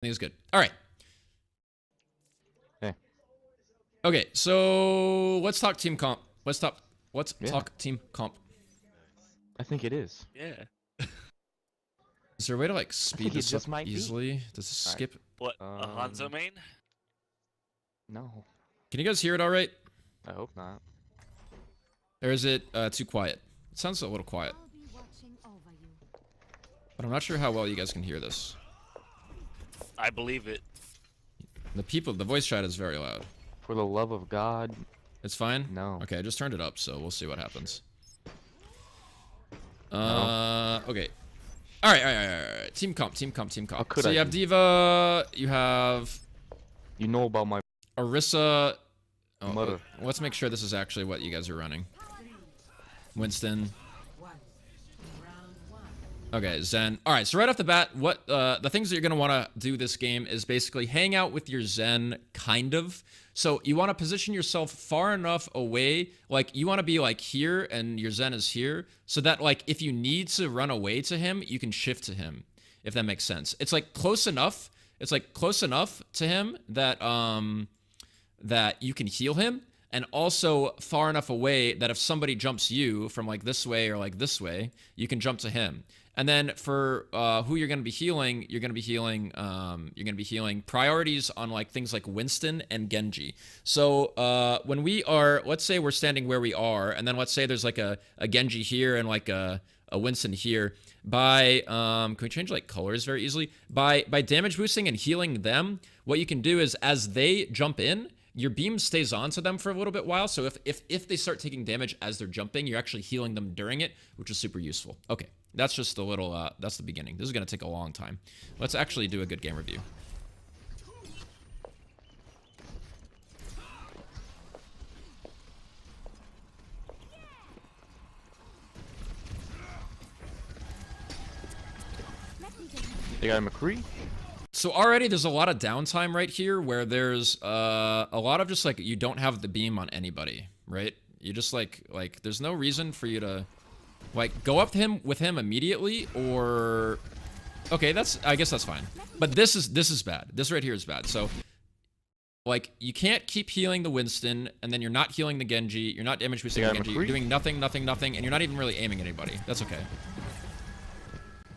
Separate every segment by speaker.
Speaker 1: think it's good. All right.
Speaker 2: Okay.
Speaker 1: Okay, so let's talk team comp. Let's talk team comp.
Speaker 2: I think it is.
Speaker 3: Yeah.
Speaker 1: Is there a way to like speed
Speaker 2: it
Speaker 1: this
Speaker 2: just
Speaker 1: up
Speaker 2: might be.
Speaker 1: easily? Does it
Speaker 2: All right.
Speaker 1: skip?
Speaker 3: What? A Hanzo main?
Speaker 2: No,
Speaker 1: Can you guys hear it all right?
Speaker 2: I hope not.
Speaker 1: Or is it too quiet? It sounds a little quiet. But I'm not sure how well you guys can hear this.
Speaker 3: I believe it.
Speaker 1: The voice chat is very loud.
Speaker 2: For the love of God.
Speaker 1: It's fine?
Speaker 2: No.
Speaker 1: Okay, I just turned it up, so we'll see what happens.
Speaker 2: No.
Speaker 1: Okay. Alright. Team comp. So you have D.Va, you have...
Speaker 2: You know about my
Speaker 1: Orisa...
Speaker 2: mother.
Speaker 1: Let's make sure this is actually what you guys are running. Winston. Okay, Zen. Alright, so right off the bat, what the things that you're going to want to do this game is basically hang out with your Zen, kind of. So you want to position yourself far enough away, like you want to be like here and your Zen is here, so that like if you need to run away to him, you can shift to him, if that makes sense. It's like close enough. It's like close enough to him that that you can heal him, and also far enough away that if somebody jumps you from like this way or like this way, you can jump to him. And then for who you're going to be healing, you're going to be healing priorities on like things like Winston and Genji. So when we are, let's say we're standing where we are, and then let's say there's like a Genji here and like a Winston here. By can we change like colors very easily? By damage boosting and healing them, what you can do is as they jump in, your beam stays on to them for a little bit while. So if they start taking damage as they're jumping, you're actually healing them during it, which is super useful. Okay. That's just a little, that's the beginning. This is going to take a long time. Let's actually do a good game review.
Speaker 2: They got a McCree.
Speaker 1: So already there's a lot of downtime right here where there's a lot of just like you don't have the beam on anybody, right? You just like there's no reason for you to like go up to him with him immediately, or okay, I guess that's fine. But this is bad. This right here is bad. So like you can't keep healing the Winston and then you're not healing the Genji, you're not damage boosting the Genji, you're doing nothing, and you're not even really aiming at anybody. That's okay.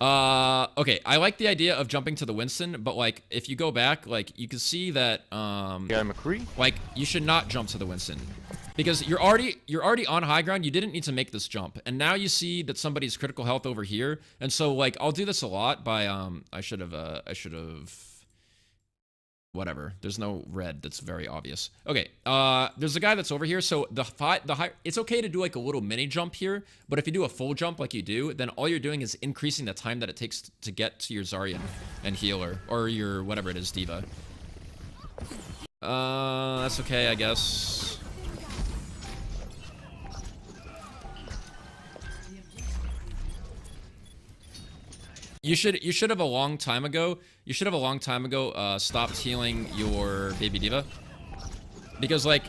Speaker 1: Okay, I like the idea of jumping to the Winston, but like if you go back, like you can see that
Speaker 2: Yeah, McCree.
Speaker 1: like you should not jump to the Winston. Because you're already on high ground. You didn't need to make this jump. And now you see that somebody's critical health over here. And so like I'll do this a lot by I should have whatever. There's no red. That's very obvious. Okay. There's a guy that's over here. So the high, it's okay to do like a little mini jump here, but if you do a full jump like you do, then all you're doing is increasing the time that it takes to get to your Zarya and healer, or your whatever it is, D.Va. That's okay, I guess. You should have a long time ago. You should have a long time ago stopped healing your baby D.Va, because like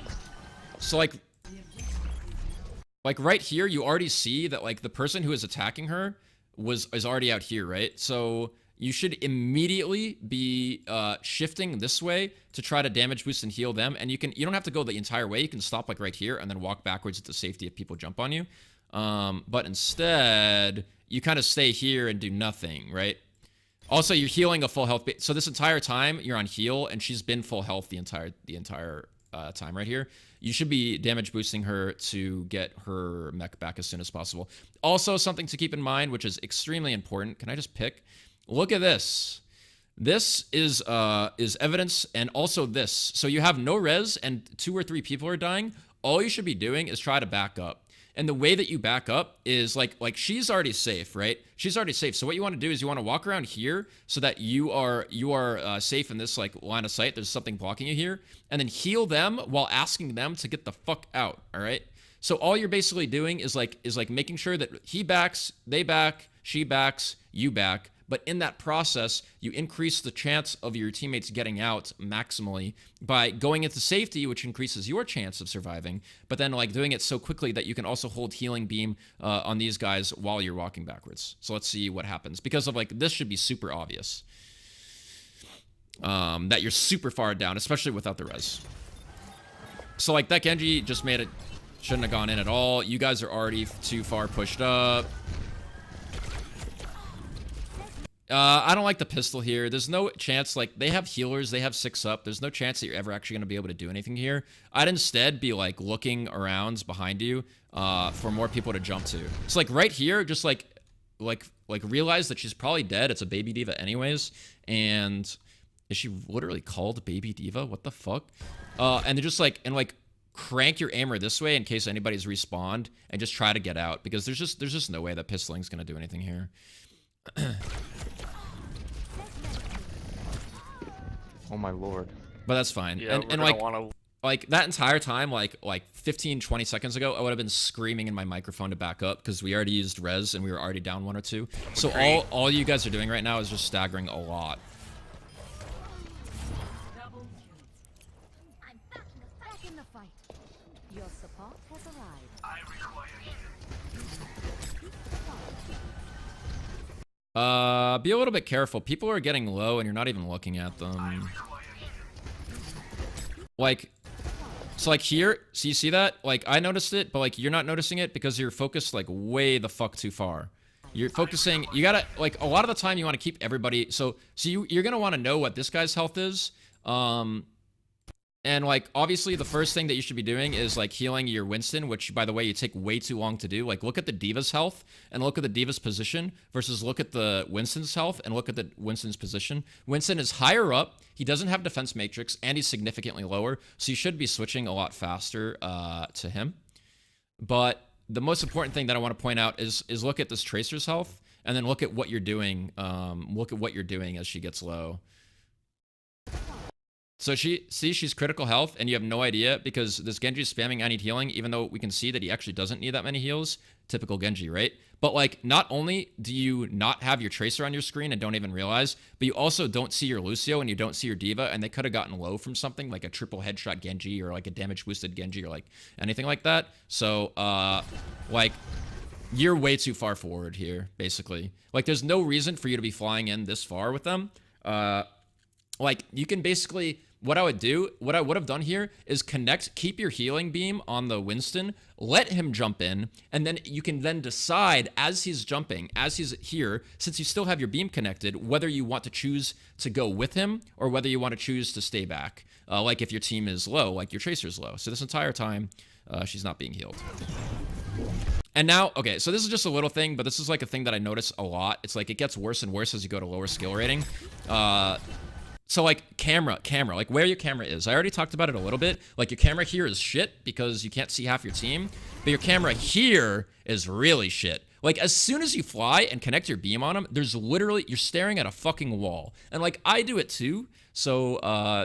Speaker 1: right here you already see that like the person who is attacking her is already out here, right? So you should immediately be shifting this way to try to damage boost and heal them, and you don't have to go the entire way. You can stop like right here and then walk backwards to safety if people jump on you. But instead, you kind of stay here and do nothing, right? Also, you're healing a full health. So this entire time, you're on heal, and she's been full health the entire time right here. You should be damage boosting her to get her mech back as soon as possible. Also, something to keep in mind, which is extremely important. Can I just pick? Look at this. This is evidence, and also this. So you have no res, and 2 or 3 people are dying. All you should be doing is try to back up. And the way that you back up is like she's already safe, right? She's already safe. So what you want to do is you want to walk around here so that you are safe in this like line of sight. There's something blocking you here, and then heal them while asking them to get the fuck out. All right. So all you're basically doing is making sure that he backs, they back, she backs, you back. But in that process, you increase the chance of your teammates getting out maximally by going into safety, which increases your chance of surviving, but then like doing it so quickly that you can also hold healing beam on these guys while you're walking backwards. So let's see what happens. Because of like, this should be super obvious. that you're super far down, especially without the res. So like that Genji just made it, shouldn't have gone in at all. You guys are already too far pushed up. I don't like the pistol here. There's no chance, like, they have healers, they have 6 up. There's no chance that you're ever actually going to be able to do anything here. I'd instead be, like, looking around behind you for more people to jump to. So, like, right here, just, like, realize that she's probably dead. It's a baby diva anyways. And is she literally called baby diva? What the fuck? And they're just, like, crank your aimer this way in case anybody's respawned and just try to get out. Because there's just no way that pistoling's going to do anything here.
Speaker 2: Oh my lord.
Speaker 1: But that's fine.
Speaker 3: Yeah,
Speaker 1: and like, like that entire time, like 15, 20 seconds ago, I would have been screaming in my microphone to back up because we already used res and we were already down 1 or 2. So all you guys are doing right now is just staggering a lot.
Speaker 4: I'm back in the fight. Your support has arrived. I require
Speaker 1: Be a little bit careful. People are getting low and you're not even looking at them. Like, so like here, so you see that? Like I noticed it, but like you're not noticing it because you're focused like way the fuck too far. You're focusing, you gotta, like a lot of the time you want to keep everybody, so you're gonna want to know what this guy's health is. And like obviously the first thing that you should be doing is like healing your Winston, which by the way you take way too long to do. Like look at the Diva's health and look at the Diva's position versus look at the Winston's health and look at the Winston's position. Winston is higher up, he doesn't have defense matrix, and he's significantly lower, so you should be switching a lot faster to him. But the most important thing that I want to point out is look at this Tracer's health and then look at what you're doing. Look at what you're doing as she gets low. So she's critical health, and you have no idea because this Genji is spamming I need healing, even though we can see that he actually doesn't need that many heals. Typical Genji, right? But like, not only do you not have your Tracer on your screen and don't even realize, but you also don't see your Lucio and you don't see your Diva, and they could have gotten low from something like a triple headshot Genji or like a damage boosted Genji or like anything like that. So, like, you're way too far forward here, basically. Like, there's no reason for you to be flying in this far with them. Like, you can basically... What I would have done here is keep your healing beam on the Winston, let him jump in, and then you can then decide as he's jumping, as he's here, since you still have your beam connected, whether you want to choose to go with him or whether you want to choose to stay back. Like if your team is low, like your Tracer's low. So this entire time, she's not being healed. And now, okay, so this is just a little thing, but this is like a thing that I notice a lot. It's like it gets worse and worse as you go to lower skill rating. So like camera, like where your camera is. I already talked about it a little bit. Like your camera here is shit because you can't see half your team, but your camera here is really shit. Like as soon as you fly and connect your beam on them, there's literally, you're staring at a fucking wall. And like I do it too, so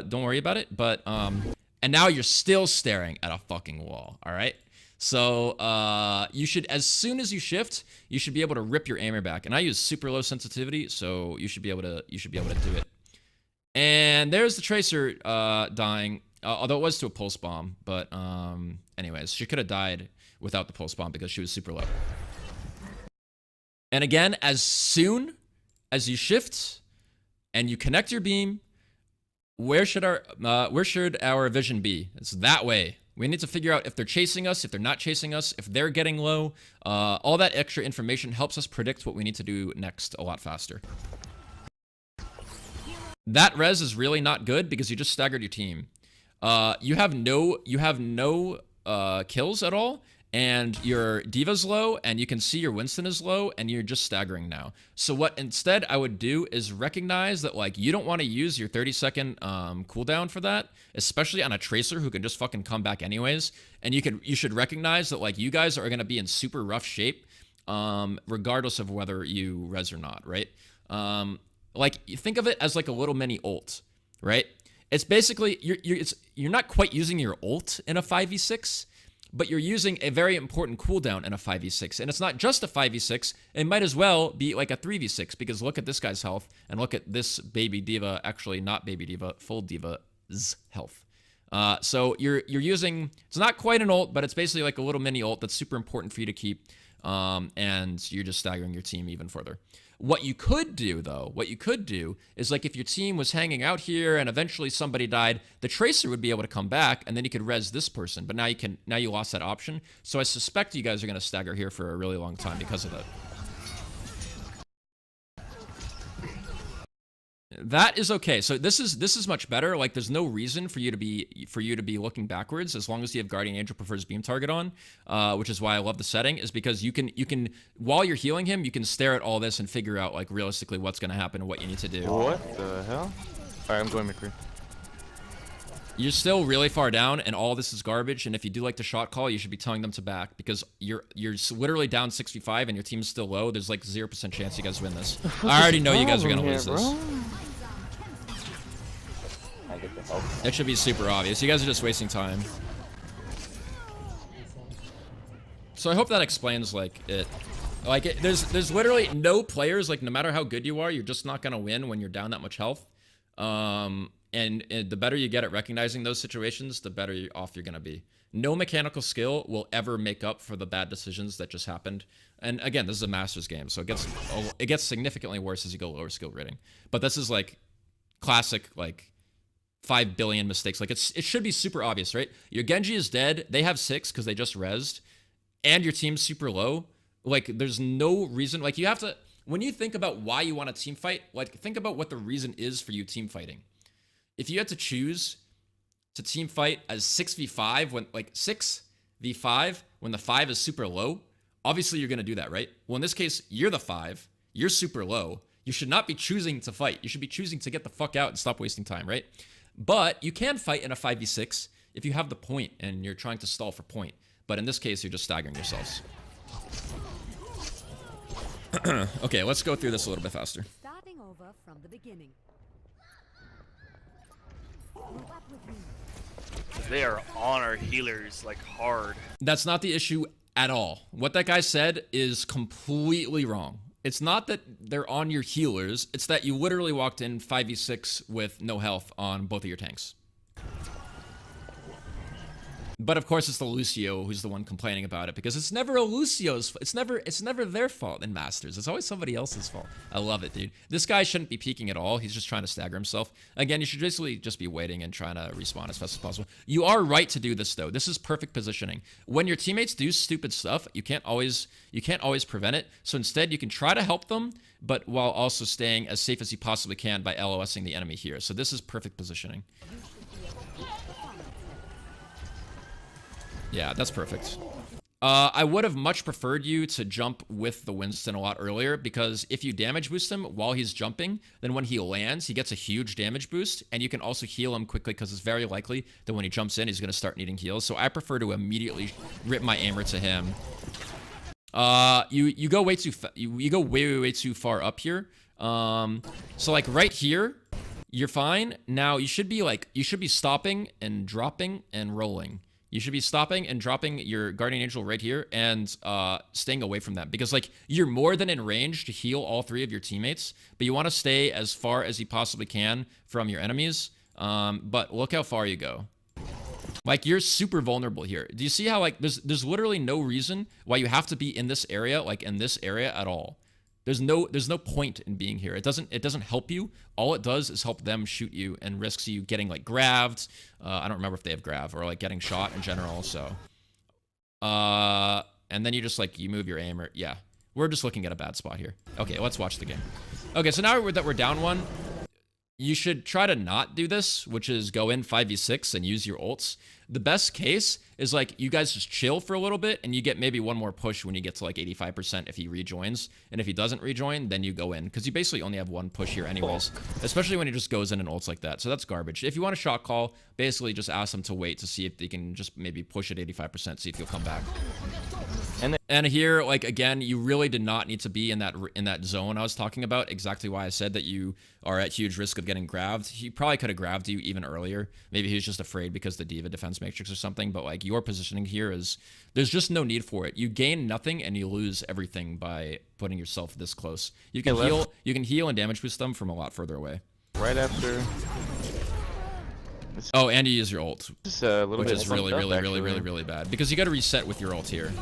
Speaker 1: don't worry about it. But, and now you're still staring at a fucking wall, all right? So you should, as soon as you shift, you should be able to rip your aimer back. And I use super low sensitivity, so you should be able to do it. And there's the Tracer dying, although it was to a pulse bomb. But anyways, she could have died without the pulse bomb because she was super low. And again, as soon as you shift and you connect your beam, where should our vision be? It's that way. We need to figure out if they're chasing us, if they're not chasing us, if they're getting low. All that extra information helps us predict what we need to do next a lot faster. That res is really not good because you just staggered your team. You have no kills at all, and your Diva's low, and you can see your Winston is low, and you're just staggering now. So what instead I would do is recognize that like you don't want to use your 30-second cooldown for that, especially on a Tracer who can just fucking come back anyways. And you should recognize that like you guys are gonna be in super rough shape, regardless of whether you res or not, right? Like, you think of it as like a little mini ult, right? It's basically, you're not quite using your ult in a 5v6, but you're using a very important cooldown in a 5v6. And it's not just a 5v6, it might as well be like a 3v6, because look at this guy's health, and look at this baby diva, actually not baby diva, full diva's health. So you're using, it's not quite an ult, but it's basically like a little mini ult that's super important for you to keep. and you're just staggering your team even further. What you could do, though, is like if your team was hanging out here and eventually somebody died, the Tracer would be able to come back and then you could res this person. But now you lost that option. So I suspect you guys are going to stagger here for a really long time because of that. That is okay. So this is much better. Like there's no reason for you to be looking backwards as long as you have Guardian Angel prefers beam target on, which is why I love the setting, is because you can while you're healing him, you can stare at all this and figure out like realistically what's going to happen and what you need to do.
Speaker 2: What the hell? All right, I'm going McCree.
Speaker 1: You're still really far down, and all this is garbage. And if you do like the shot call, you should be telling them to back because you're literally down 65 and your team's still low. There's like 0% chance you guys win this. I already know you guys are gonna lose this. That should be super obvious. You guys are just wasting time. So I hope that explains like it. Like there's literally no players, like no matter how good you are, you're just not gonna win when you're down that much health. And the better you get at recognizing those situations, the better off you're gonna be. No mechanical skill will ever make up for the bad decisions that just happened. And again, this is a Masters game, so it gets significantly worse as you go lower skill rating. But this is like classic like 5 billion mistakes. Like it should be super obvious, right? Your Genji is dead. They have 6 because they just rezzed, and your team's super low. Like there's no reason. Like you have to, when you think about why you want a team fight, like think about what the reason is for you team fighting. If you had to choose to team fight as 6v5 when like 6v5 when the 5 is super low, obviously you're gonna do that, right? Well, in this case, you're the 5, you're super low. You should not be choosing to fight. You should be choosing to get the fuck out and stop wasting time, right? But you can fight in a 5v6 if you have the point and you're trying to stall for point. But in this case, you're just staggering yourselves. Okay, let's go through this a little bit faster.
Speaker 4: Starting over from the beginning. Move up with me.
Speaker 3: They are on our healers like hard.
Speaker 1: That's not the issue at all. What that guy said is completely wrong. It's not that they're on your healers. It's that you literally walked in 5v6 with no health on both of your tanks. But of course, it's the Lucio who's the one complaining about it because it's never a Lucio's. It's never their fault in Masters. It's always somebody else's fault. I love it, dude. This guy shouldn't be peeking at all. He's just trying to stagger himself. Again, you should basically just be waiting and trying to respawn as fast as possible. You are right to do this though. This is perfect positioning. When your teammates do stupid stuff, you can't always prevent it. So instead, you can try to help them, but while also staying as safe as you possibly can by LOSing the enemy here. So this is perfect positioning. Yeah, that's perfect. I would have much preferred you to jump with the Winston a lot earlier because if you damage boost him while he's jumping, then when he lands, he gets a huge damage boost, and you can also heal him quickly because it's very likely that when he jumps in, he's going to start needing heals. So I prefer to immediately rip my aimer to him. You go way too far up here. So like right here, you're fine. Now you should be stopping and dropping and rolling. You should be stopping and dropping your Guardian Angel right here and staying away from them because like you're more than in range to heal all 3 of your teammates, but you want to stay as far as you possibly can from your enemies. But look how far you go. Like you're super vulnerable here. Do you see how like there's literally no reason why you have to be in this area, like in this area at all. There's no point in being here. It doesn't help you. All it does is help them shoot you and risks you getting like grabbed. I don't remember if they have grav or like getting shot in general. So, and then you just like you move your aim or yeah. We're just looking at a bad spot here. Okay, let's watch the game. Okay, so now that we're down 1, you should try to not do this, which is go in 5v6 and use your ults. The best case is like you guys just chill for a little bit and you get maybe one more push when you get to like 85% if he rejoins. And if he doesn't rejoin, then you go in because you basically only have one push here anyways, especially when he just goes in and ults like that. So that's garbage. If you want a shot call, basically just ask them to wait to see if they can just maybe push at 85%, see if you'll come back. And here, like, again, you really did not need to be in that zone I was talking about. Exactly why I said that you are at huge risk of getting grabbed. He probably could have grabbed you even earlier. Maybe he was just afraid because the Diva defense matrix or something. But, like, your positioning here is... There's just no need for it. You gain nothing and you lose everything by putting yourself this close. You can heal. You can heal and damage boost them from a lot further away.
Speaker 2: Right after...
Speaker 1: Oh, and you use your ult,
Speaker 2: which is really
Speaker 1: really bad because you got to reset with your ult here.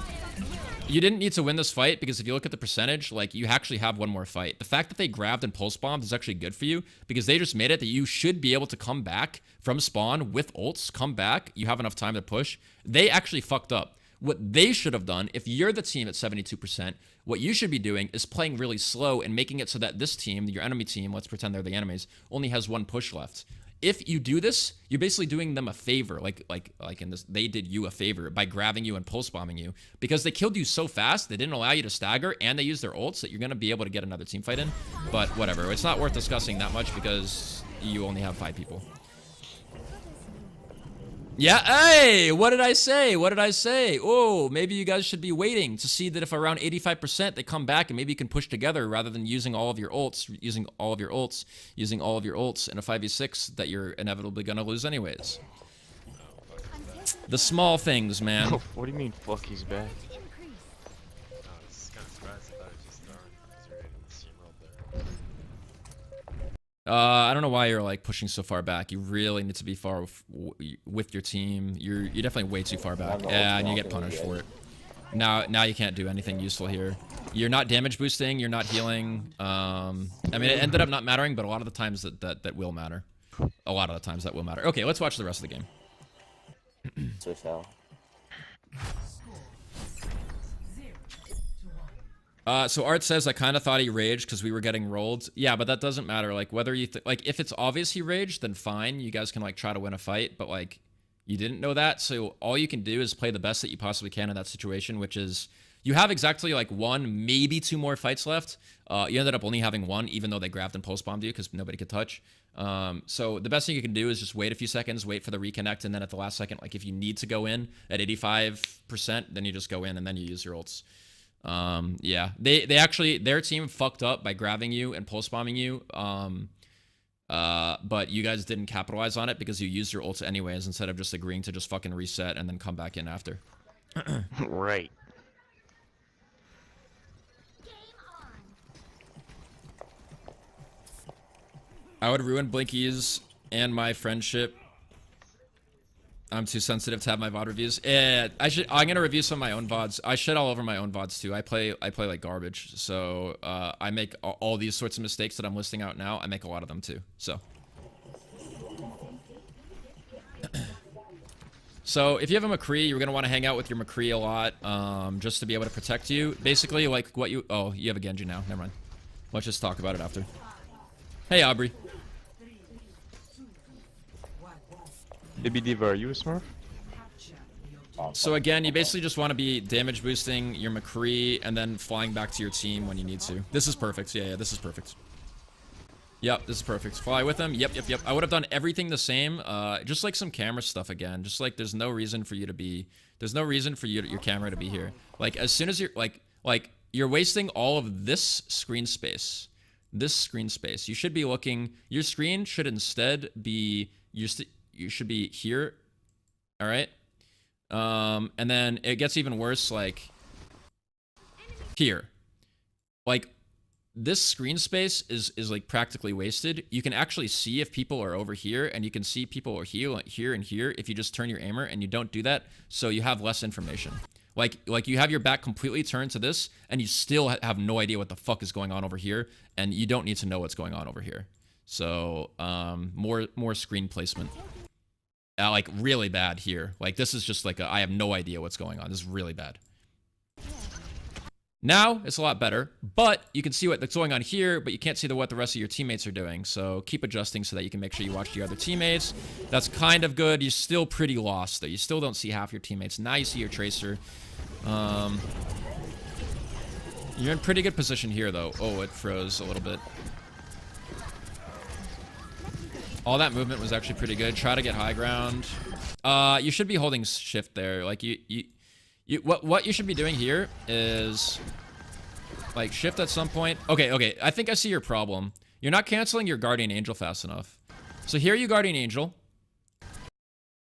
Speaker 1: You didn't need to win this fight because if you look at the percentage, like you actually have one more fight. The fact that they grabbed and pulse bombed is actually good for you because they just made it that you should be able to come back from spawn with ults, come back, you have enough time to push. They actually fucked up. What they should have done, if you're the team at 72%, what you should be doing is playing really slow and making it so that this team, your enemy team, let's pretend they're the enemies, only has one push left. If you do this, you're basically doing them a favor, like in this, they did you a favor by grabbing you and pulse bombing you because they killed you so fast, they didn't allow you to stagger, and they used their ults that you're gonna be able to get another team fight in. But whatever, it's not worth discussing that much because you only have 5 people. Yeah, hey, what did I say? What did I say? Oh, maybe you guys should be waiting to see that if around 85% they come back and maybe you can push together rather than using all of your ults, using all of your ults in a 5v6 that you're inevitably going to lose anyways. The small things, man.
Speaker 2: What do you mean, fuck, he's back?
Speaker 1: I don't know why you're like pushing so far back. You really need to be far with your team. You're definitely way too far back. Yeah, and you get punished for it. Now you can't do anything useful here. You're not damage boosting. You're not healing. I mean, it ended up not mattering, but a lot of the times that will matter. A lot of the times that will matter. Okay, let's watch the rest of the game.
Speaker 5: Switch out.
Speaker 1: So Art says, I kind of thought he raged because we were getting rolled. Yeah, but that doesn't matter. Like, whether you like, if it's obvious he raged, then fine. You guys can like try to win a fight, but like, you didn't know that. So all you can do is play the best that you possibly can in that situation, which is you have exactly like 1, maybe 2 more fights left. You ended up only having 1, even though they grabbed and post bombed you because nobody could touch. So the best thing you can do is just wait a few seconds, wait for the reconnect, and then at the last second, like if you need to go in at 85%, then you just go in and then you use your ults. Yeah, they actually, their team fucked up by grabbing you and pulse bombing you. But you guys didn't capitalize on it because you used your ults anyways instead of just agreeing to just fucking reset and then come back in after.
Speaker 2: Right.
Speaker 1: I would ruin Blinky's and my friendship. I'm too sensitive to have my VOD reviews. Yeah, I'm gonna review some of my own VODs. I shit all over my own VODs too. I play like garbage. So I make all these sorts of mistakes that I'm listing out now. I make a lot of them too. So. So if you have a McCree, you're gonna want to hang out with your McCree a lot, just to be able to protect you. Basically, like what you. Oh, you have a Genji now. Never mind. Let's just talk about it after. Hey, Aubrey.
Speaker 2: Baby Diva, are you a Smurf?
Speaker 1: So again, you basically just want to be damage boosting your McCree and then flying back to your team when you need to. This is perfect. Yeah, this is perfect. Yep, this is perfect. Fly with them. Yep. I would have done everything the same. Just like some camera stuff again. Just like there's no reason for you to be. There's no reason for your camera to be here. Like as soon as you're like you're wasting all of this screen space. This screen space. You should be looking. Your screen should instead be. You should be here. All right. And then it gets even worse. Like here. Like. This screen space is like practically wasted. You can actually see if people are over here, and you can see people are here and here if you just turn your aimer, and you don't do that, so you have less information. Like you have your back completely turned to this, and you still have no idea what the fuck is going on over here, and you don't need to know what's going on over here. So more screen placement. Like really bad here. Like this is just like I have no idea what's going on. This is really bad. Now, it's a lot better, but you can see what's going on here, but you can't see what the rest of your teammates are doing. So keep adjusting so that you can make sure you watch your other teammates. That's kind of good. You're still pretty lost, though. You still don't see half your teammates. Now you see your Tracer. You're in pretty good position here, though. Oh, it froze a little bit. All that movement was actually pretty good. Try to get high ground. You should be holding shift there. Like, what you should be doing here is like shift at some point. Okay. I think I see your problem. You're not canceling your Guardian Angel fast enough. So here you Guardian Angel.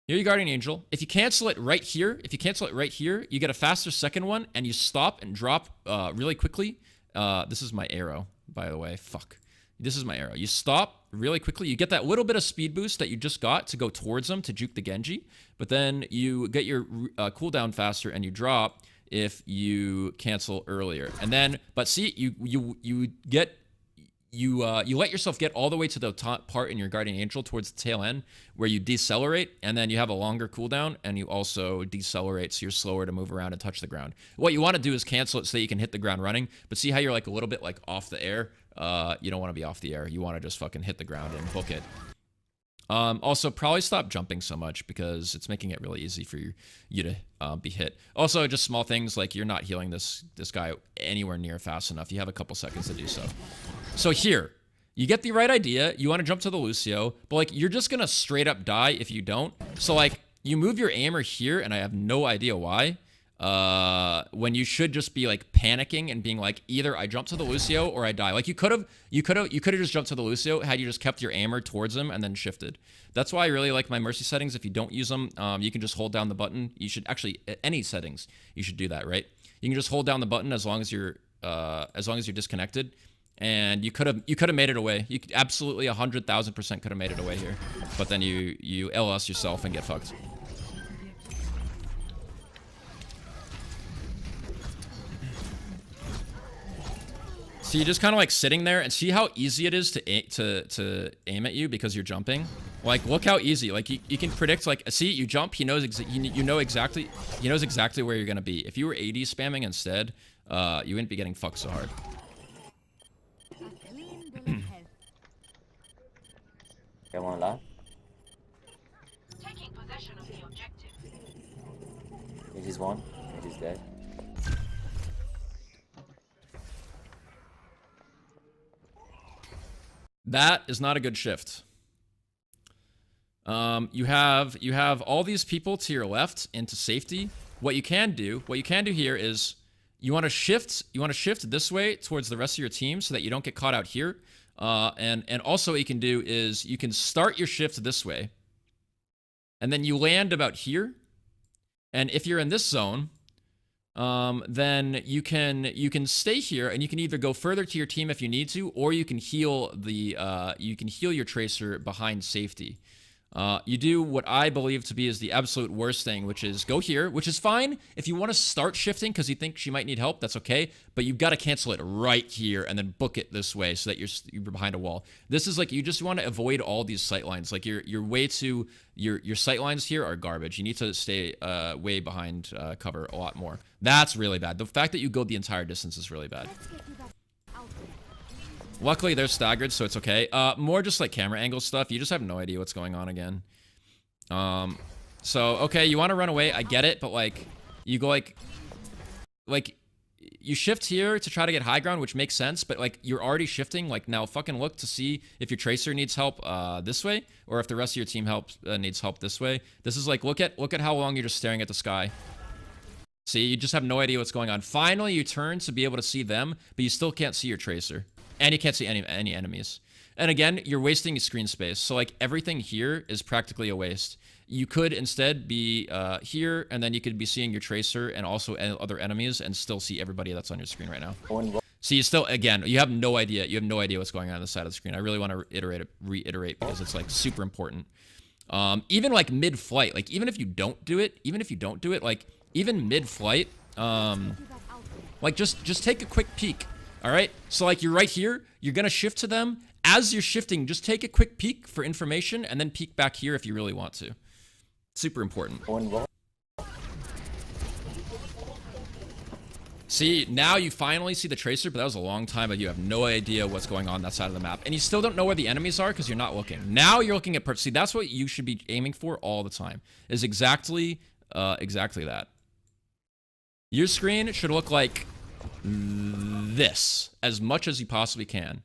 Speaker 1: Here you Guardian Angel. If you cancel it right here, you get a faster second one, and you stop and drop really quickly. This is my arrow, by the way. Fuck. This is my arrow. You stop really quickly. You get that little bit of speed boost that you just got to go towards them to juke the Genji. But then you get your cooldown faster and you drop. if you cancel earlier. And then, but see, you get you let yourself get all the way to the top part in your Guardian Angel towards the tail end where you decelerate, and then you have a longer cooldown, and you also decelerate, so you're slower to move around and touch the ground. What you want to do is cancel it so that you can hit the ground running, but see how you're like a little bit like off the air? You don't want to be off the air. You want to just fucking hit the ground and book it. Also, probably stop jumping so much because it's making it really easy for you to be hit. Also, just small things like you're not healing this guy anywhere near fast enough. You have a couple seconds to do so. So here, you get the right idea. You want to jump to the Lucio, but like you're just gonna straight up die if you don't. So like you move your aimer here, and I have no idea why. When you should just be like panicking and being like, either I jump to the Lucio or I die. Like you could have just jumped to the Lucio had you just kept your aimer towards him and then shifted. That's why I really like my mercy settings. If you don't use them, you can just hold down the button. You should actually, at any settings, you should do that, right? You can just hold down the button as long as you're disconnected. And you could have made it away. You could absolutely 100,000% could have made it away here, but then you LS yourself and get fucked. So you're just kind of like sitting there, and see how easy it is to aim at you because you're jumping. Like look how easy. Like you can predict. Like see, you jump. He knows exactly where you're gonna be. If you were AD spamming instead, you wouldn't be getting fucked so hard.
Speaker 5: Come on, lad.
Speaker 4: Taking possession of the objective.
Speaker 5: It is one. It is dead.
Speaker 1: That is not a good shift. You have all these people to your left into safety. What you can do here is you want to shift this way towards the rest of your team so that you don't get caught out here. And also what you can do is you can start your shift this way, and then you land about here. And if you're in this zone, then you can stay here, and you can either go further to your team if you need to, or you can heal your tracer behind safety. You do what I believe to be is the absolute worst thing, which is go here, which is fine. If you want to start shifting because you think she might need help, that's okay. But you've got to cancel it right here and then book it this way so that you're behind a wall. This is like you just want to avoid all these sight lines. Like your sight lines here are garbage. You need to stay way behind cover a lot more. That's really bad. The fact that you go the entire distance is really bad. Luckily, they're staggered, so it's okay. More just like camera angle stuff. You just have no idea what's going on again. So, okay, you want to run away. I get it, but like, you go like, you shift here to try to get high ground, which makes sense, but like, you're already shifting. Like, now fucking look to see if your tracer needs help this way, or if the rest of your team needs help this way. This is like, look at how long you're just staring at the sky. See, you just have no idea what's going on. Finally, you turn to be able to see them, but you still can't see your tracer. And you can't see any enemies. And again, you're wasting screen space. So like everything here is practically a waste. You could instead be here, and then you could be seeing your tracer and also other enemies and still see everybody that's on your screen right now. So you still, again, you have no idea. You have no idea what's going on the side of the screen. I really want to reiterate because it's like super important. Even like mid-flight, like even if you don't do it, like even mid-flight, like just take a quick peek. All right, so like you're right here, you're gonna shift to them. As you're shifting, just take a quick peek for information and then peek back here if you really want to. Super important. See, now you finally see the tracer, but that was a long time, but you have no idea what's going on that side of the map. And you still don't know where the enemies are because you're not looking. Now you're looking at see, that's what you should be aiming for all the time, is exactly that. Your screen should look like this as much as you possibly can.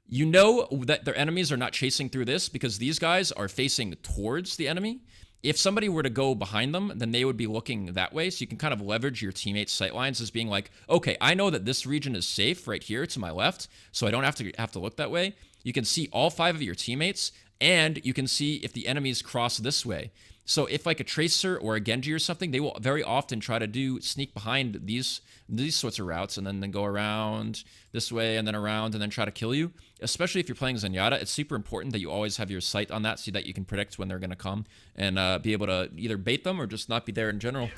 Speaker 1: You know that their enemies are not chasing through this because these guys are facing towards the enemy. If somebody were to go behind them, then they would be looking that way. So you can kind of leverage your teammates' sightlines as being like, okay, I know that this region is safe right here to my left, so I don't have to look that way. You can see all 5 of your teammates, and you can see if the enemies cross this way. So if like a Tracer or a Genji or something, they will very often try to sneak behind these sorts of routes and then go around this way and then around and then try to kill you. Especially if you're playing Zenyatta, it's super important that you always have your sight on that so that you can predict when they're going to come and be able to either bait them or just not be there in general.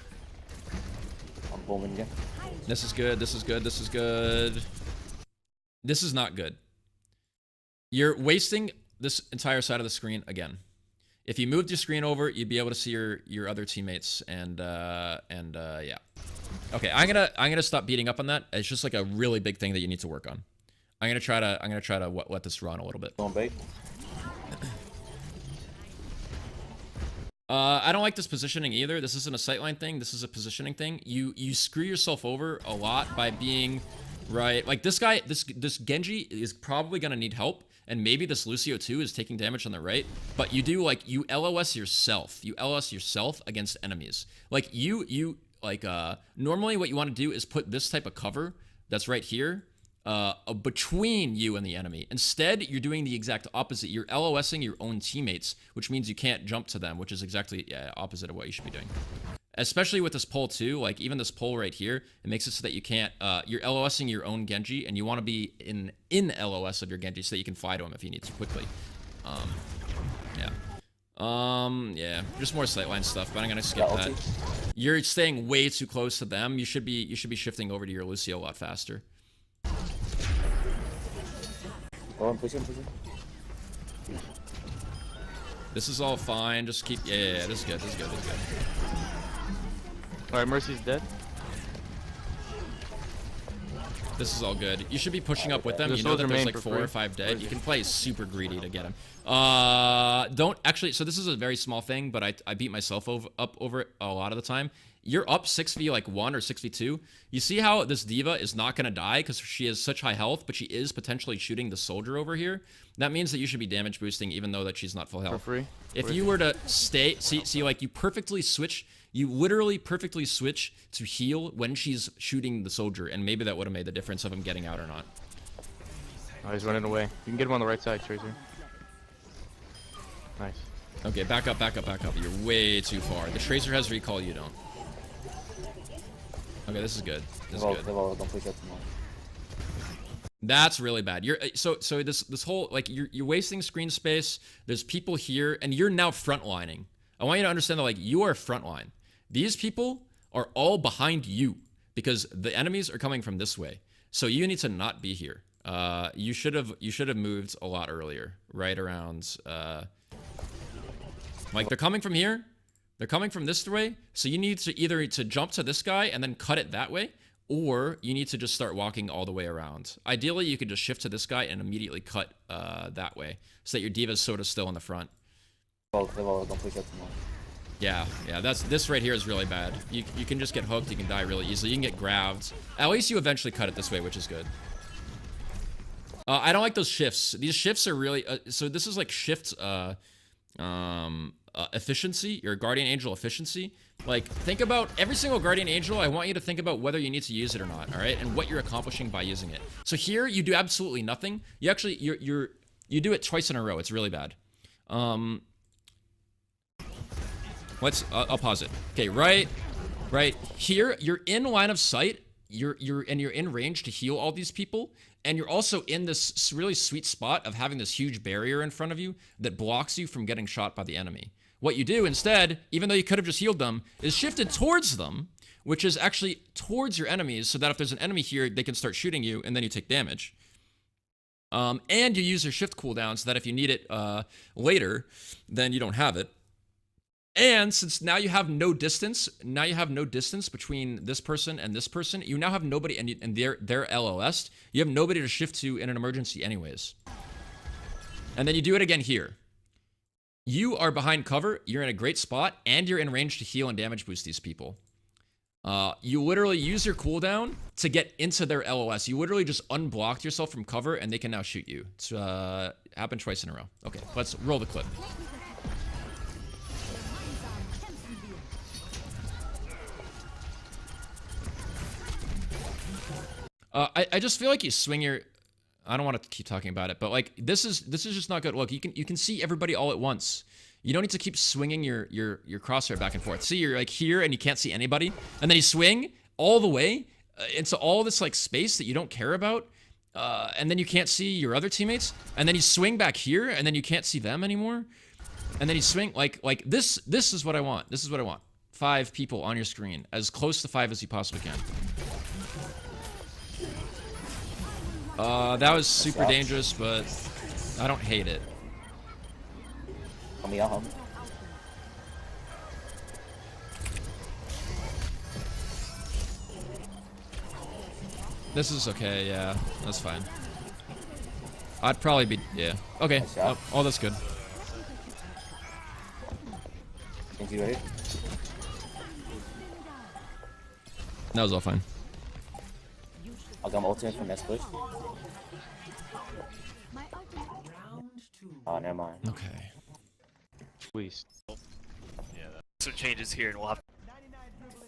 Speaker 5: Bowman again.
Speaker 1: This is good. This is good. This is good. This is not good. You're wasting this entire side of the screen again. If you moved your screen over, you'd be able to see your other teammates and yeah. Okay, I'm gonna stop beating up on that. It's just like a really big thing that you need to work on. I'm gonna try to let this run a little bit.
Speaker 5: Don't bait.
Speaker 1: I don't like this positioning either. This isn't a sightline thing. This is a positioning thing. You screw yourself over a lot by being right. Like this guy, this Genji is probably gonna need help, and maybe this Lucio too is taking damage on the right. But you do like you LOS yourself. You LOS yourself against enemies. Like you normally what you want to do is put this type of cover that's right here between you and the enemy. Instead, you're doing the exact opposite. You're LOSing your own teammates, which means you can't jump to them, which is exactly opposite of what you should be doing. Especially with this pull too, like even this pull right here, it makes it so that you can't, you're LOSing your own Genji, and you want to be in LOS of your Genji so that you can fly to him if you need to quickly. Yeah, just more sightline stuff, but I'm gonna skip that. You're staying way too close to them. You should be shifting over to your Lucio a lot faster.
Speaker 5: Go on, push him.
Speaker 1: This is all fine. Just keep. Yeah. This is good.
Speaker 2: Alright, Mercy's dead.
Speaker 1: This is all good. You should be pushing up with them.
Speaker 2: The
Speaker 1: You know that
Speaker 2: soldier
Speaker 1: there's
Speaker 2: main
Speaker 1: like
Speaker 2: for
Speaker 1: 4 or
Speaker 2: free.
Speaker 1: 5 dead. You
Speaker 2: Where
Speaker 1: can
Speaker 2: is
Speaker 1: play super greedy to get him. Don't actually. So this is a very small thing, but I beat myself up over it a lot of the time. You're up 6v1 or 6v2. You see how this diva is not going to die because she has such high health, but she is potentially shooting the soldier over here. That means that you should be damage boosting even though that she's not full health.
Speaker 2: For free.
Speaker 1: If you were to stay, see, like you perfectly switch, you literally perfectly switch to heal when she's shooting the soldier, and maybe that would have made the difference of him getting out or not.
Speaker 2: Oh, he's running away. You can get him on the right side, Tracer. Nice.
Speaker 1: Okay, back up. You're way too far. The Tracer has recall, you don't. Okay, this is good.
Speaker 5: Don't push up more.
Speaker 1: That's really bad. You're so this whole like you're wasting screen space. There's people here, and you're now frontlining. I want you to understand that like you are frontline. These people are all behind you because the enemies are coming from this way. So you need to not be here. You should have moved a lot earlier, right around. Like they're coming from here. They're coming from this way, so you need to either jump to this guy and then cut it that way, or you need to just start walking all the way around. Ideally, you could just shift to this guy and immediately cut that way, so that your diva's sort of still in the front.
Speaker 5: Don't push up more.
Speaker 1: Yeah, this right here is really bad. You can just get hooked, you can die really easily, you can get grabbed. At least you eventually cut it this way, which is good. I don't like those shifts. These shifts are really, so this is like shift, efficiency, your guardian angel efficiency. Like think about every single guardian angel. I want you to think about whether you need to use it or not, all right, and what you're accomplishing by using it. So here you do absolutely nothing. You actually you do it twice in a row. It's really bad. I'll pause it. Okay, right here you're in line of sight. You're in range to heal all these people, and you're also in this really sweet spot of having this huge barrier in front of you that blocks you from getting shot by the enemy. What you do instead, even though you could have just healed them, is shifted towards them, which is actually towards your enemies, so that if there's an enemy here, they can start shooting you, and then you take damage. And you use your shift cooldown so that if you need it later, then you don't have it. And since now you have no distance, between this person and this person, you now have nobody, and they're LOS'd. You have nobody to shift to in an emergency anyways. And then you do it again here. You are behind cover, you're in a great spot, and you're in range to heal and damage boost these people. You literally use your cooldown to get into their LOS. You literally just unblocked yourself from cover, and they can now shoot you. It's happened twice in a row. Okay, let's roll the clip. I just feel like you swing your. I don't want to keep talking about it, but like this is just not good. Look, you can see everybody all at once. You don't need to keep swinging your crosshair back and forth. See, you're like here and you can't see anybody, and then you swing all the way into all this like space that you don't care about, and then you can't see your other teammates, and then you swing back here, and then you can't see them anymore, and then you swing like this. This is what I want. This is what I want. 5 people on your screen. As close to 5 as you possibly can. That was super dangerous, but I don't hate it.
Speaker 5: Help me out, help me.
Speaker 1: This is okay, yeah. That's fine. I'd probably be... Yeah. Okay. Oh, that's good.
Speaker 5: Genji ready?
Speaker 1: That was all fine.
Speaker 5: I'll get my ultimate from next push. Oh, never mind.
Speaker 1: Okay.
Speaker 2: Please.
Speaker 3: Some changes here, and we'll have.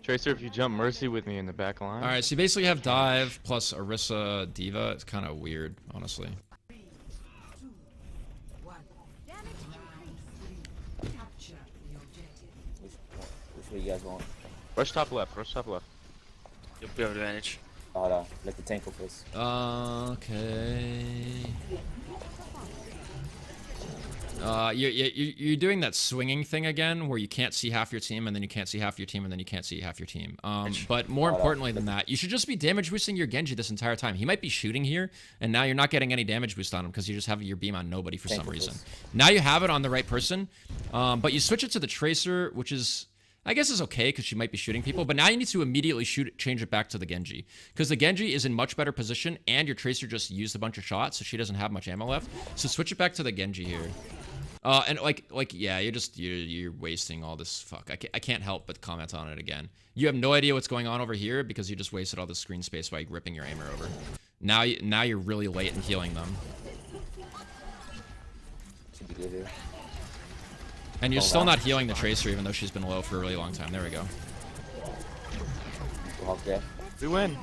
Speaker 2: Tracer, if you jump Mercy with me in the back line.
Speaker 1: Alright, so you basically have Dive plus Orisa D.Va. It's kind of weird, honestly.
Speaker 5: Which way you guys want?
Speaker 2: Rush top left. Rush top left.
Speaker 3: You'll be able to manage.
Speaker 5: Hold on. Let the tank go first.
Speaker 1: Okay. You're doing that swinging thing again, where you can't see half your team, and then you can't see half your team, and then you can't see half your team. But more importantly than that, you should just be damage boosting your Genji this entire time. He might be shooting here, and now you're not getting any damage boost on him because you just have your beam on nobody for some reason. Now you have it on the right person, but you switch it to the Tracer, which is... I guess is okay because she might be shooting people, but now you need to immediately change it back to the Genji because the Genji is in much better position and your Tracer just used a bunch of shots, so she doesn't have much ammo left. So switch it back to the Genji here. And yeah, you're wasting all this. Fuck, I can't help but comment on it again. You have no idea what's going on over here because you just wasted all the screen space by ripping your aimer over. Now you're really late in healing them.
Speaker 5: Should be good here.
Speaker 1: And you're still not healing the Tracer even though she's been low for a really long time. There we go.
Speaker 2: We win.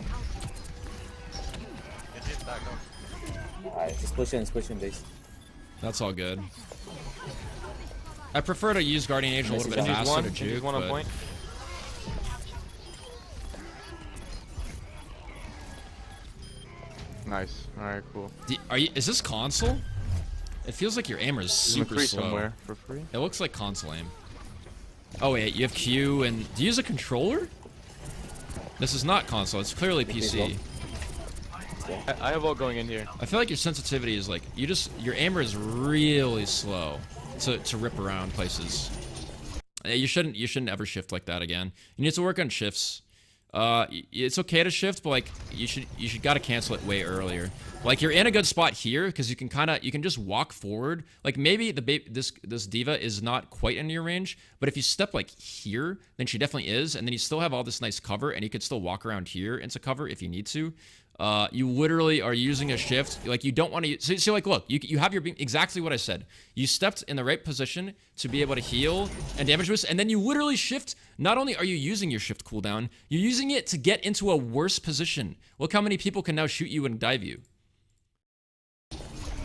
Speaker 5: Alright, just push in, base.
Speaker 1: That's all good. I prefer to use Guardian Angel a little bit faster to juke,
Speaker 2: one on
Speaker 1: but...
Speaker 2: point. Nice. Alright, cool.
Speaker 1: Is this console? It feels like your aimer is super slow.
Speaker 2: Somewhere for free.
Speaker 1: It looks like console aim. Oh wait, you have Q and... Do you use a controller? This is not console, it's clearly PC.
Speaker 2: I have all going in here.
Speaker 1: I feel like your sensitivity is like... Your aimer is really slow to rip around places. You shouldn't ever shift like that again. You need to work on shifts. It's okay to shift, but like you should gotta cancel it way earlier. Like you're in a good spot here because you can just walk forward. Like maybe this D.Va is not quite in your range, but if you step like here, then she definitely is, and then you still have all this nice cover, and you could still walk around here into cover if you need to. You literally are using a shift. Like you don't want to. So like, look, you have your beam. Exactly what I said. You stepped in the right position to be able to heal and damage boost, and then you literally shift. Not only are you using your shift cooldown, you're using it to get into a worse position. Look how many people can now shoot you and dive you.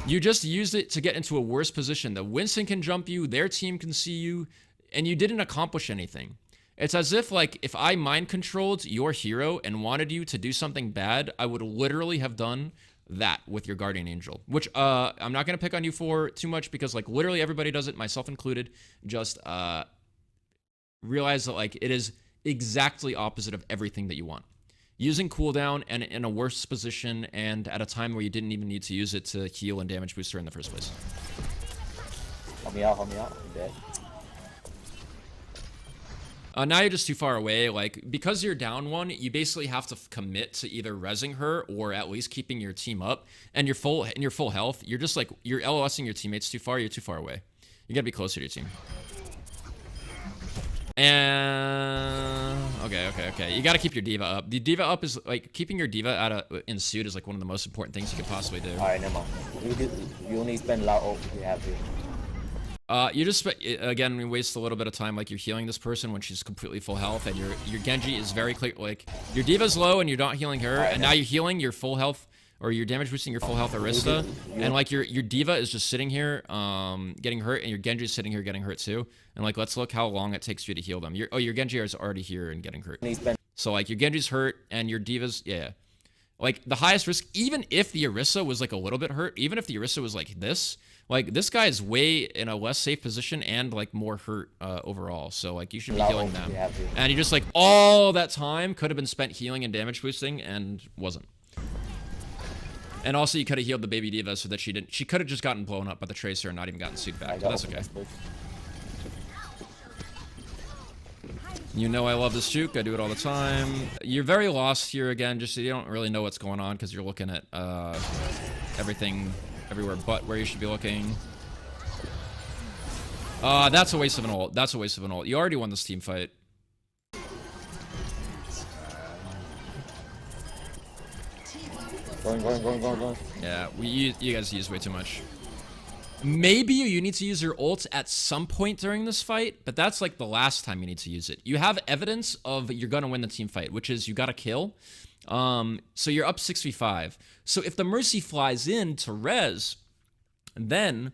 Speaker 1: You just used it to get into a worse position. The Winston can jump you, their team can see you, and you didn't accomplish anything. It's as if, like, if I mind controlled your hero and wanted you to do something bad, I would literally have done that with your Guardian Angel. Which, I'm not going to pick on you for too much because, like, literally everybody does it, myself included. Just, realize that, like, it is exactly opposite of everything that you want. Using cooldown and in a worse position and at a time where you didn't even need to use it to heal and damage booster in the first place.
Speaker 5: Help me out, I'm dead.
Speaker 1: Now you're just too far away. Like, because you're down one, you basically have to commit to either rezzing her or at least keeping your team up. And you're full health. You're just like, you're LOSing your teammates too far. You're too far away. You gotta be closer to your team. And okay. You gotta keep your D.Va up. The D.Va up is like keeping your D.Va in suit is like one of the most important things you could possibly do.
Speaker 5: Alright, never mind. You only spend a lot of you have here.
Speaker 1: You just again we waste a little bit of time like you're healing this person when she's completely full health, and your Genji is very clear. Like your D.Va's low and you're not healing her, and now you're healing your full health or you're damage boosting your full health Arista, and like your D.Va is just sitting here getting hurt, and your Genji is sitting here getting hurt too. And like let's look how long it takes for you to heal them. Your Genji is already here and getting hurt. So like your Genji's hurt and your D.Va's Like the highest risk, even if the Orisa was like a little bit hurt, even if the Orisa was like this guy is way in a less safe position and like more hurt overall. So like you should be healing them. And you just like all that time could have been spent healing and damage boosting and wasn't. And also you could have healed the baby diva so that she could have just gotten blown up by the Tracer and not even gotten sued back. But that's okay. You know I love this juke. I do it all the time. You're very lost here again, just so you don't really know what's going on because you're looking at everything everywhere but where you should be looking. That's a waste of an ult. That's a waste of an ult. You already won this team fight.
Speaker 5: Going.
Speaker 1: Yeah, you guys use way too much. Maybe you need to use your ult at some point during this fight, but that's like the last time you need to use it. You have evidence of you're gonna win the team fight, which is you got a kill. So you're up 6v5. So if the Mercy flies in to res, then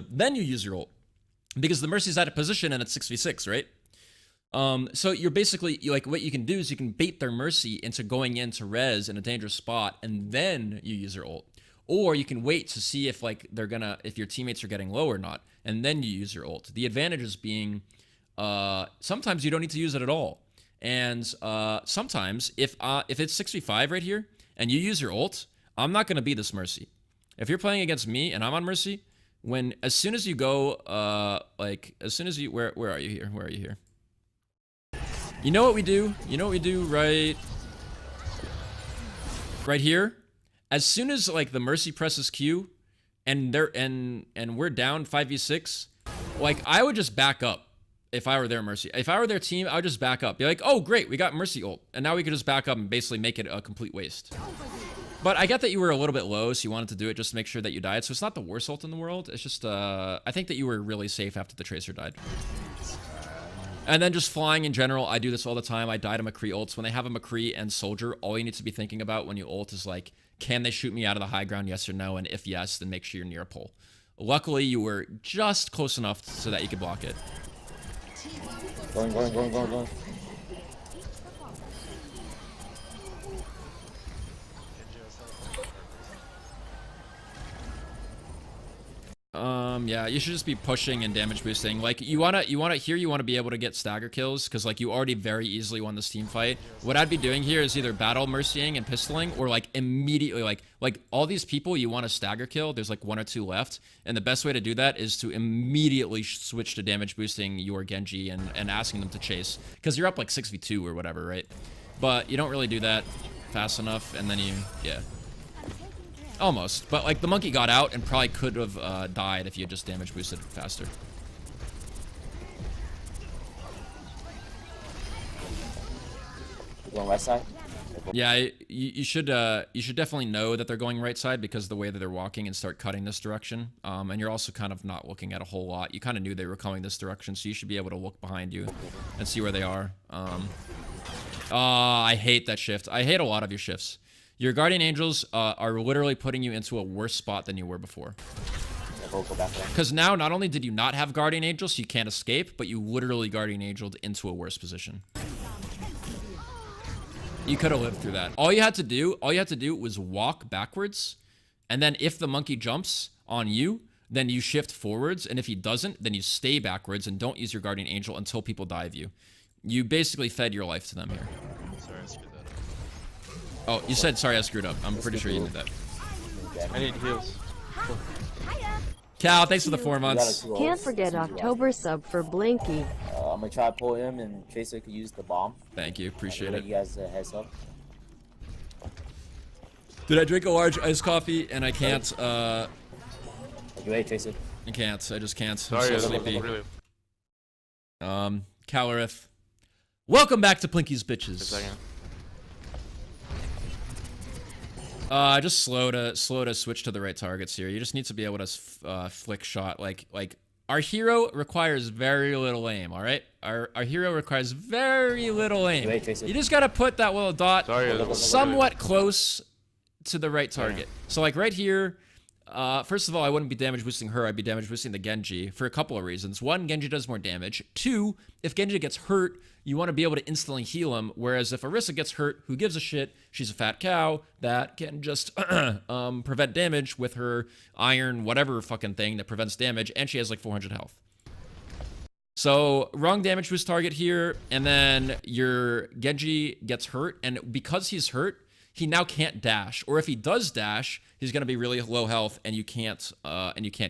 Speaker 1: then you use your ult because the Mercy's out of position and it's 6v6, right? So you're basically like what you can do is you can bait their Mercy into going into res in a dangerous spot, and then you use your ult. Or you can wait to see if like if your teammates are getting low or not, and then you use your ult. The advantage is being sometimes you don't need to use it at all. And sometimes if it's 6v5 right here and you use your ult, I'm not gonna be this Mercy. If you're playing against me and I'm on Mercy, as soon as you go where are you here? Where are you here? You know what we do? You know what we do right here? As soon as like the Mercy presses Q and we're down 5v6, like I would just back up if I were their Mercy. If I were their team, I would just back up. Be like, oh great, we got Mercy ult. And now we could just back up and basically make it a complete waste. But I get that you were a little bit low, so you wanted to do it just to make sure that you died. So it's not the worst ult in the world. It's just I think that you were really safe after the Tracer died. And then just flying in general, I do this all the time. I die to McCree ults. When they have a McCree and Soldier, all you need to be thinking about when you ult is like, can they shoot me out of the high ground, yes or no? And if yes, then make sure you're near a pole. Luckily, you were just close enough so that you could block it.
Speaker 5: Going.
Speaker 1: Yeah, you should just be pushing and damage boosting. Like you wanna be able to get stagger kills because like you already very easily won this team fight. What I'd be doing here is either battle mercying and pistoling or like immediately like all these people you want to stagger kill. There's like 1 or 2 left, and the best way to do that is to immediately switch to damage boosting your Genji and asking them to chase because you're up like 6v2 or whatever, right? But you don't really do that fast enough, and then yeah. Almost, but like the monkey got out and probably could have died if you had just damage boosted faster.
Speaker 5: Going right side?
Speaker 1: Yeah, you should definitely know that they're going right side because of the way that they're walking and start cutting this direction. And you're also kind of not looking at a whole lot. You kind of knew they were coming this direction, so you should be able to look behind you and see where they are. I hate that shift. I hate a lot of your shifts. Your Guardian Angels are literally putting you into a worse spot than you were before. Because now, not only did you not have Guardian Angels, so you can't escape, but you literally Guardian Angeled into a worse position. You could have lived through that. All you had to do was walk backwards, and then if the monkey jumps on you, then you shift forwards, and if he doesn't, then you stay backwards and don't use your Guardian Angel until people dive you. You basically fed your life to them here.
Speaker 2: Sorry, I screwed that up.
Speaker 1: Oh, you said sorry I screwed up. I'm pretty sure you did that.
Speaker 2: I need heals.
Speaker 1: Cal, thanks for the 4 months.
Speaker 6: Can't forget October sub for Blinky.
Speaker 5: I'm gonna try to pull him, and Tracer could use the bomb.
Speaker 1: Thank you, appreciate
Speaker 5: Let
Speaker 1: it.
Speaker 5: you guys heads up.
Speaker 1: Did I drink a large iced coffee and I can't,
Speaker 5: You ready, Tracer?
Speaker 1: I can't, I just can't. I'm
Speaker 2: Sorry,
Speaker 1: so sleepy.
Speaker 2: really.
Speaker 1: Calorith. Welcome back to Plinky's
Speaker 2: Just a
Speaker 1: Bitches.
Speaker 2: second.
Speaker 1: Just slow to switch to the right targets here. You just need to be able to flick shot. Like our hero requires very little aim. All right, our hero requires very little aim.
Speaker 5: Wait, Tracer.
Speaker 1: You just gotta put that little dot
Speaker 2: Sorry,
Speaker 1: somewhat close to the right target. So like right here, First of all, I wouldn't be damage boosting her. I'd be damage boosting the Genji for a couple of reasons. One, Genji does more damage. Two, if Genji gets hurt, you want to be able to instantly heal him. Whereas if Orisa gets hurt, who gives a shit? She's a fat cow that can just prevent damage with her iron whatever fucking thing that prevents damage, and she has like 400 health. So wrong damage boost target here, and then your Genji gets hurt, and because he's hurt, he now can't dash, or if he does dash, he's going to be really low health, and you can't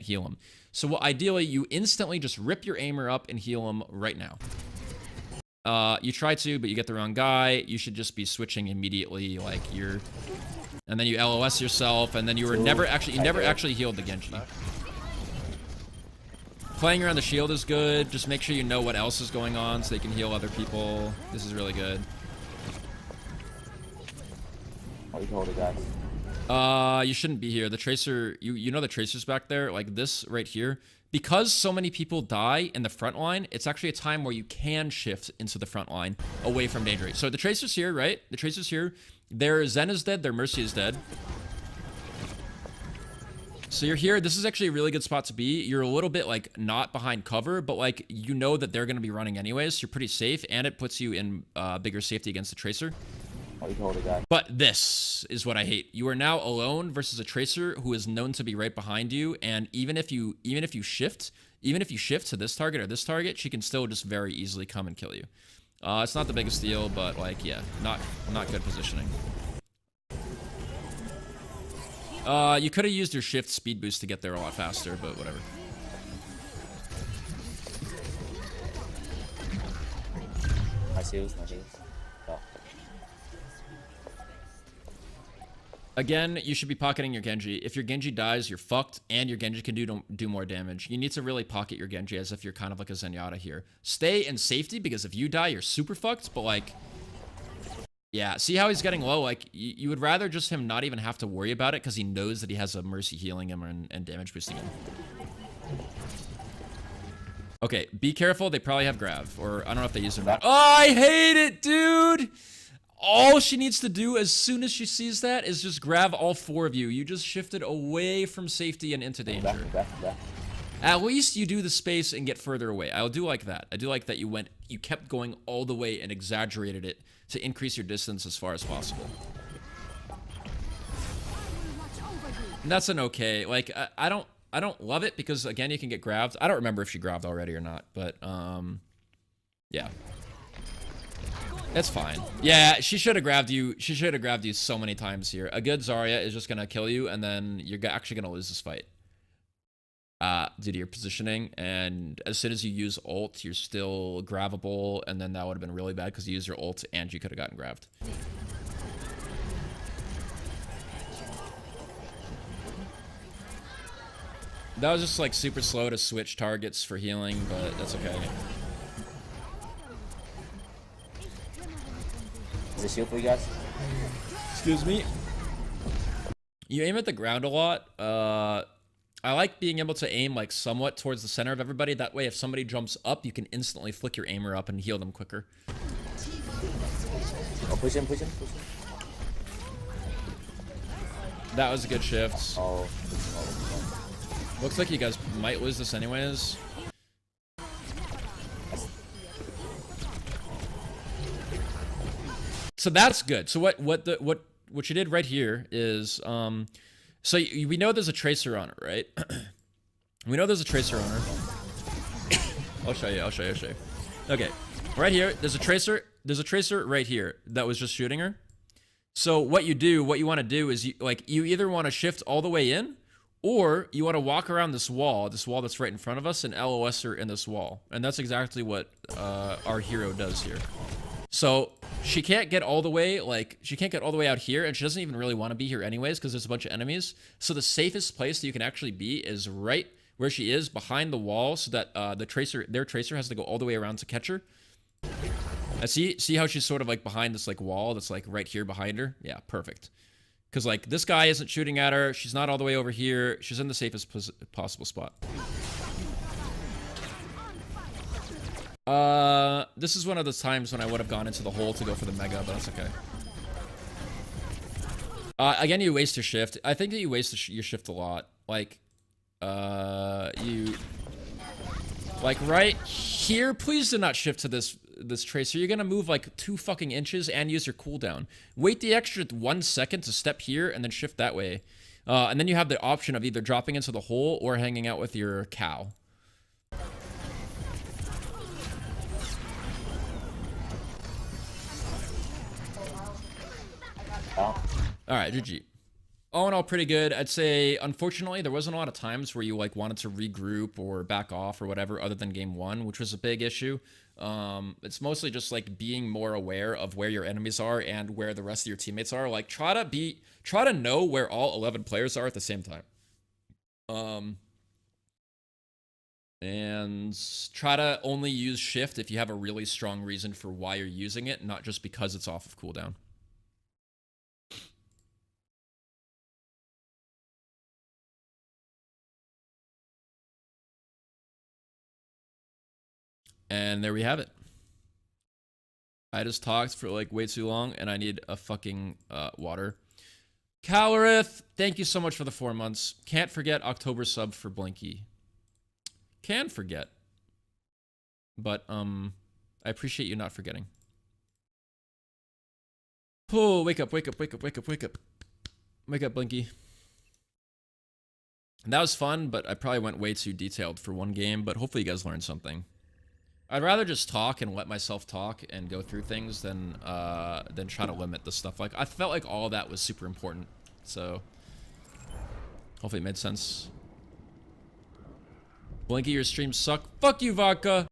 Speaker 1: heal him. So ideally, you instantly just rip your aimer up and heal him right now. You try to, but you get the wrong guy. You should just be switching immediately, like and then you LOS yourself, and then you never actually healed the Genji. Playing around the shield is good. Just make sure you know what else is going on so they can heal other people. This is really good.
Speaker 5: Oh, you can hold it, guys.
Speaker 1: You shouldn't be here. The Tracer, you know the Tracer's back there, like this right here. Because so many people die in the front line, it's actually a time where you can shift into the front line away from danger. So the Tracer's here, right? The Tracer's here. Their Zen is dead. Their Mercy is dead. So you're here. This is actually a really good spot to be. You're a little bit like not behind cover, but like you know that they're going to be running anyways. So you're pretty safe, and it puts you in bigger safety against the Tracer.
Speaker 5: Oh, you can hold it, guys.
Speaker 1: But this is what I hate. You are now alone versus a Tracer who is known to be right behind you, and even if you shift to this target or this target, she can still just very easily come and kill you. It's not the biggest deal, but like yeah, not good positioning. You could have used your shift speed boost to get there a lot faster, but whatever.
Speaker 5: My shields. Oh.
Speaker 1: Again, you should be pocketing your Genji. If your Genji dies, you're fucked, and your Genji can do more damage. You need to really pocket your Genji as if you're kind of like a Zenyatta here. Stay in safety, because if you die, you're super fucked, but like... Yeah, see how he's getting low? Like, you would rather just him not even have to worry about it because he knows that he has a Mercy healing him and damage boosting him. Okay, be careful. They probably have Grav. Or, I don't know if they use it or not. Oh, I hate it, dude! All she needs to do as soon as she sees that is just grab all four of you. You just shifted away from safety and into danger.
Speaker 5: Back.
Speaker 1: At least you do the space and get further away. I do like that. I do like that you kept going all the way and exaggerated it to increase your distance as far as possible. And that's an okay. Like I don't love it because again you can get grabbed. I don't remember if she grabbed already or not, but yeah. That's fine. Yeah, she should have grabbed you. She should have grabbed you so many times here. A good Zarya is just gonna kill you, and then you're actually gonna lose this fight. Due to your positioning, and as soon as you use ult, you're still grabbable, and then that would have been really bad because you used your ult and you could have gotten grabbed. That was just like super slow to switch targets for healing, but that's okay.
Speaker 5: Is it shield for you guys?
Speaker 1: Excuse me. You aim at the ground a lot. I like being able to aim like somewhat towards the center of everybody. That way, if somebody jumps up, you can instantly flick your aimer up and heal them quicker.
Speaker 5: Oh, push him.
Speaker 1: That was a good shift.
Speaker 5: Oh.
Speaker 1: Looks like you guys might lose this anyways. So that's good. So what you did right here is so we know there's a Tracer on it, right? We know there's a Tracer on her. I'll show you. Okay, right here, there's a Tracer. There's a Tracer right here that was just shooting her. So what you want to do is you either want to shift all the way in, or you want to walk around this wall that's right in front of us, and LOS her in this wall. And that's exactly what our hero does here. So she can't get all the way, out here, and she doesn't even really want to be here anyways because there's a bunch of enemies. So the safest place that you can actually be is right where she is, behind the wall, so that their Tracer has to go all the way around to catch her. And see how she's sort of like behind this like wall that's like right here behind her? Yeah, perfect. Because like this guy isn't shooting at her, she's not all the way over here, she's in the safest possible spot. This is one of those times when I would have gone into the hole to go for the mega, but that's okay. Again, you waste your shift. I think that you waste your shift a lot. like, you, like right here, please do not shift to this tracer. You're gonna move like 2 fucking inches and use your cooldown. Wait the extra 1 second to step here and then shift that way. And then you have the option of either dropping into the hole or hanging out with your cow.
Speaker 5: Oh.
Speaker 1: Alright, GG. All in all, pretty good. I'd say, unfortunately, there wasn't a lot of times where you like wanted to regroup or back off or whatever other than game 1, which was a big issue. It's mostly just like being more aware of where your enemies are and where the rest of your teammates are. Like try to know where all 11 players are at the same time. And try to only use shift if you have a really strong reason for why you're using it, not just because it's off of cooldown. And there we have it. I just talked for like way too long and I need a fucking water. Calorith, thank you so much for the 4 months. Can't forget October sub for Blinky. Can forget. But I appreciate you not forgetting. Oh, wake up, wake up, wake up, wake up, wake up. Wake up, Blinky. That was fun, but I probably went way too detailed for one game, but hopefully you guys learned something. I'd rather just talk and let myself talk and go through things than try to limit the stuff. Like, I felt like all of that was super important. So, hopefully it made sense. Blinky, your streams suck. Fuck you, Vodka!